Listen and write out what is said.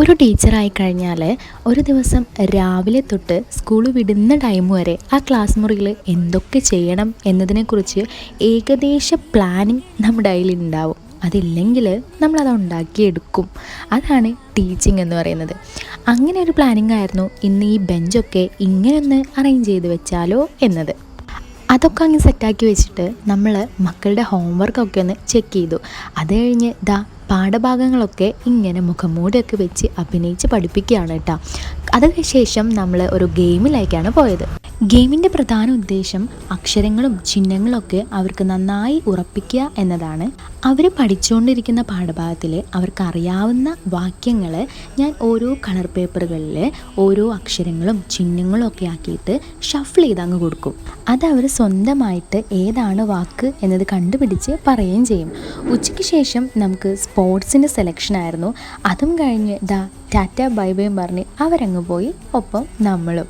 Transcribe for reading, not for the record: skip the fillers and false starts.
ഒരു ടീച്ചറായി കഴിഞ്ഞാൽ ഒരു ദിവസം രാവിലെ തൊട്ട് സ്കൂൾ വിടുന്ന ടൈം വരെ ആ ക്ലാസ് മുറിയിൽ എന്തൊക്കെ ചെയ്യണം എന്നതിനെക്കുറിച്ച് ഏകദേശ പ്ലാനിങ് നമ്മുടെ കയ്യിലുണ്ടാവും. അതില്ലെങ്കിൽ നമ്മളത് ഉണ്ടാക്കിയെടുക്കും. അതാണ് ടീച്ചിങ് എന്ന് പറയുന്നത്. അങ്ങനെ ഒരു പ്ലാനിങ് ആയിരുന്നു ഇന്ന് ഈ ബെഞ്ചൊക്കെ ഇങ്ങനെയൊന്ന് അറേഞ്ച് ചെയ്ത് വെച്ചാലോ എന്നത്. അതൊക്കെ അങ്ങ് സെറ്റാക്കി വെച്ചിട്ട് നമ്മൾ മക്കളുടെ ഹോംവർക്കൊക്കെ ഒന്ന് ചെക്ക് ചെയ്തു. അത് കഴിഞ്ഞ് പാഠഭാഗങ്ങളൊക്കെ ഇങ്ങനെ മുഖംമൂടിയൊക്കെ വെച്ച് അഭിനയിച്ച് പഠിപ്പിക്കുകയാണ് കേട്ടോ. അതിന് ശേഷം നമ്മൾ ഒരു ഗെയിമിലേക്കാണ് പോയത്. ഗെയിമിൻ്റെ പ്രധാന ഉദ്ദേശം അക്ഷരങ്ങളും ചിഹ്നങ്ങളൊക്കെ അവർക്ക് നന്നായി ഉറപ്പിക്കുക എന്നതാണ്. അവർ പഠിച്ചുകൊണ്ടിരിക്കുന്ന പാഠഭാഗത്തിൽ അവർക്കറിയാവുന്ന വാക്യങ്ങൾ ഞാൻ ഓരോ കളർ പേപ്പറുകളിൽ ഓരോ അക്ഷരങ്ങളും ചിഹ്നങ്ങളും ഒക്കെ ആക്കിയിട്ട് ഷഫിൾ ചെയ്ത് അങ്ങ് കൊടുക്കും. അതവർ സ്വന്തമായിട്ട് ഏതാണ് വാക്ക് എന്നത് കണ്ടുപിടിച്ച് പറയുകയും ചെയ്യും. ഉച്ചയ്ക്ക് ശേഷം നമുക്ക് സ്പോർട്സിൻ്റെ സെലക്ഷനായിരുന്നു. അതും കഴിഞ്ഞ് ടാറ്റ ബൈ ബൈയും പറഞ്ഞ് അവരങ്ങ് പോയി, ഒപ്പം നമ്മളും.